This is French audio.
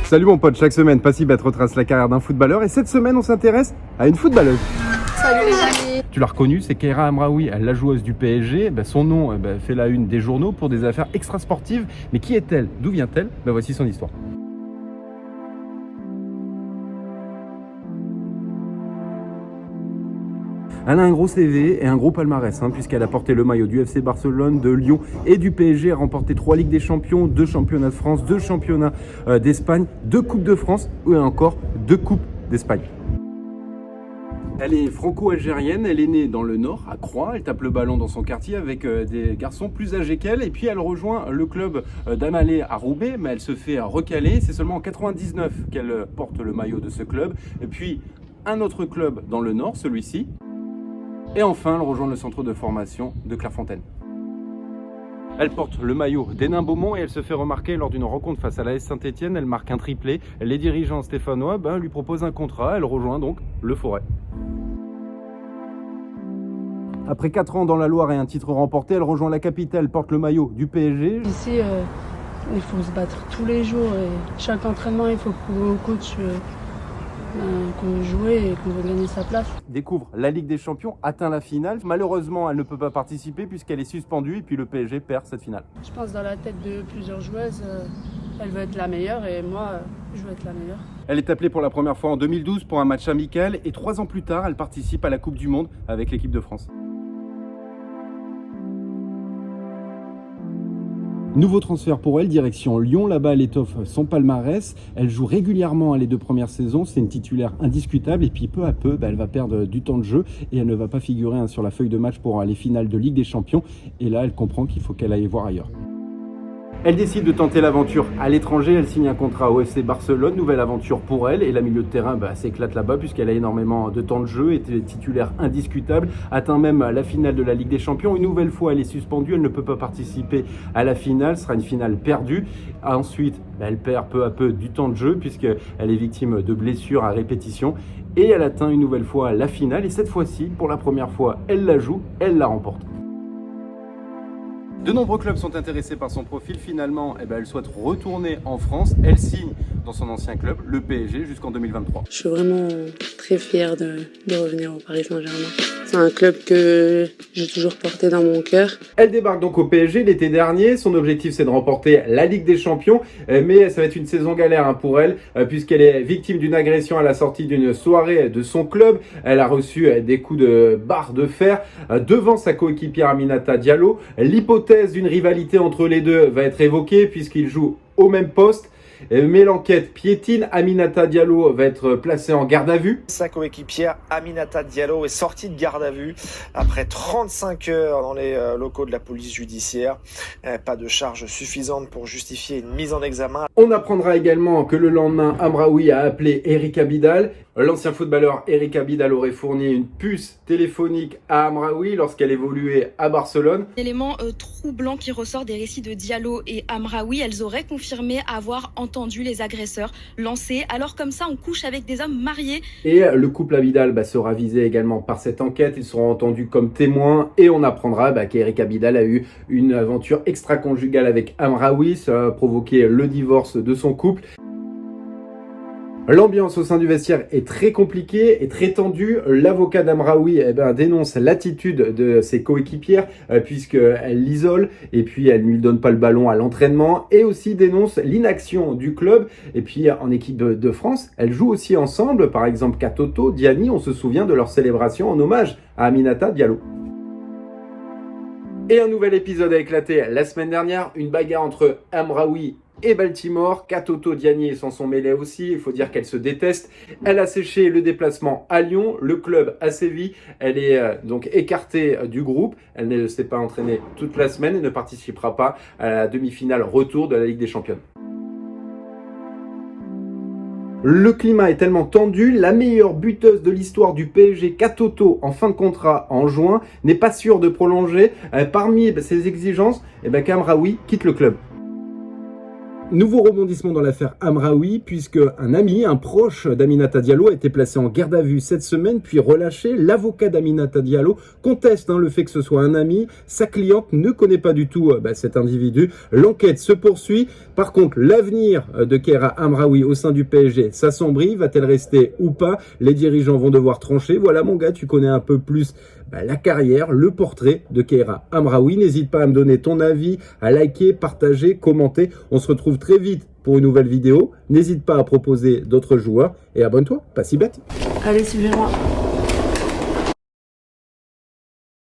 Salut mon pote, chaque semaine, Passibet retrace la carrière d'un footballeur et cette semaine on s'intéresse à une footballeuse. Salut les amis. Tu l'as reconnue, c'est Keira Hamraoui, la joueuse du PSG. Son nom fait la une des journaux pour des affaires extrasportives. Mais qui est-elle? D'où vient-elle? Voici son histoire. Elle a un gros CV et un gros palmarès, puisqu'elle a porté le maillot du FC Barcelone, de Lyon et du PSG, a remporté 3 Ligues des Champions, 2 championnats de France, 2 championnats d'Espagne, 2 Coupes de France ou encore 2 Coupes d'Espagne. Elle est franco-algérienne, elle est née dans le Nord, à Croix, elle tape le ballon dans son quartier avec des garçons plus âgés qu'elle et puis elle rejoint le club d'Amalé à Roubaix, mais elle se fait recaler, c'est seulement en 99 qu'elle porte le maillot de ce club, et puis un autre club dans le Nord, celui-ci. Et enfin, elle rejoint le centre de formation de Clairefontaine. Elle porte le maillot d'Hénin-Beaumont et elle se fait remarquer lors d'une rencontre face à l'AS Saint-Etienne. Elle marque un triplé. Les dirigeants stéphanois lui proposent un contrat. Elle rejoint donc le Forêt. Après 4 ans dans la Loire et un titre remporté, elle rejoint la capitale, porte le maillot du PSG. Ici, il faut se battre tous les jours et chaque entraînement, il faut prouver au coach qu'on veut jouer et qu'on veut gagner sa place. Découvre la Ligue des Champions, atteint la finale. Malheureusement, elle ne peut pas participer puisqu'elle est suspendue et puis le PSG perd cette finale. Je pense dans la tête de plusieurs joueuses, elle veut être la meilleure et moi, je veux être la meilleure. Elle est appelée pour la première fois en 2012 pour un match amical et 3 ans plus tard, elle participe à la Coupe du Monde avec l'équipe de France. Nouveau transfert pour elle, direction Lyon. Là-bas, elle étoffe son palmarès. Elle joue régulièrement les 2 premières saisons. C'est une titulaire indiscutable. Et puis, peu à peu, elle va perdre du temps de jeu. Et elle ne va pas figurer sur la feuille de match pour les finales de Ligue des Champions. Et là, elle comprend qu'il faut qu'elle aille voir ailleurs. Elle décide de tenter l'aventure à l'étranger. Elle signe un contrat au FC Barcelone. Nouvelle aventure pour elle. Et la milieu de terrain s'éclate là-bas puisqu'elle a énormément de temps de jeu. Est titulaire indiscutable. Atteint même la finale de la Ligue des Champions. Une nouvelle fois, elle est suspendue. Elle ne peut pas participer à la finale. Ce sera une finale perdue. Ensuite, elle perd peu à peu du temps de jeu puisqu'elle est victime de blessures à répétition. Et elle atteint une nouvelle fois la finale. Et cette fois-ci, pour la première fois, elle la joue. Elle la remporte. De nombreux clubs sont intéressés par son profil. Finalement, elle souhaite retourner en France. Elle signe dans son ancien club, le PSG, jusqu'en 2023. Je suis vraiment très fière de revenir au Paris Saint-Germain. C'est un club que j'ai toujours porté dans mon cœur. Elle débarque donc au PSG l'été dernier. Son objectif, c'est de remporter la Ligue des Champions. Mais ça va être une saison galère pour elle, puisqu'elle est victime d'une agression à la sortie d'une soirée de son club. Elle a reçu des coups de barre de fer devant sa coéquipière Aminata Diallo. L'hypothèse d'une rivalité entre les deux va être évoquée, puisqu'ils jouent au même poste. Mais l'enquête piétine, Aminata Diallo va être placée en garde à vue. Sa coéquipière Aminata Diallo est sortie de garde à vue après 35 heures dans les locaux de la police judiciaire. Pas de charge suffisante pour justifier une mise en examen. On apprendra également que le lendemain, Hamraoui a appelé Eric Abidal. L'ancien footballeur Eric Abidal aurait fourni une puce téléphonique à Hamraoui lorsqu'elle évoluait à Barcelone. Élément troublant qui ressort des récits de Diallo et Hamraoui, elles auraient confirmé avoir entendu les agresseurs lancer. Alors comme ça, on couche avec des hommes mariés. Et le couple Abidal sera visé également par cette enquête. Ils seront entendus comme témoins et on apprendra qu'Eric Abidal a eu une aventure extra-conjugale avec Hamraoui. Ça a provoqué le divorce de son couple. L'ambiance au sein du vestiaire est très compliquée et très tendue. L'avocat d'Hamraoui dénonce l'attitude de ses coéquipières puisqu'elle l'isole et puis elle ne lui donne pas le ballon à l'entraînement et aussi dénonce l'inaction du club. Et puis en équipe de France, elles jouent aussi ensemble. Par exemple, Katoto, Diani, on se souvient de leur célébration en hommage à Aminata Diallo. Et un nouvel épisode a éclaté la semaine dernière. Une bagarre entre Hamraoui et Baltimore. Katoto, Diani s'en sont mêlés aussi. Il faut dire qu'elles se détestent. Elle a séché le déplacement à Lyon. Le club a sévi. Elle est donc écartée du groupe. Elle ne s'est pas entraînée toute la semaine et ne participera pas à la demi-finale retour de la Ligue des Champions. Le climat est tellement tendu, la meilleure buteuse de l'histoire du PSG, Katoto, en fin de contrat en juin, n'est pas sûre de prolonger. Parmi ses exigences, qu'Hamraoui quitte le club. Nouveau rebondissement dans l'affaire Amraoui, puisque un ami, un proche d'Aminata Diallo a été placé en garde à vue cette semaine, puis relâché. L'avocat d'Aminata Diallo conteste le fait que ce soit un ami. Sa cliente ne connaît pas du tout cet individu. L'enquête se poursuit. Par contre, l'avenir de Keira Amraoui au sein du PSG s'assombrit. Va-t-elle rester ou pas? Les dirigeants vont devoir trancher. Voilà mon gars, tu connais un peu plus la carrière, le portrait de Keira Amraoui. N'hésite pas à me donner ton avis, à liker, partager, commenter. On se retrouve très vite pour une nouvelle vidéo. N'hésite pas à proposer d'autres joueurs et abonne-toi, pas si bête. Allez, suivez-moi.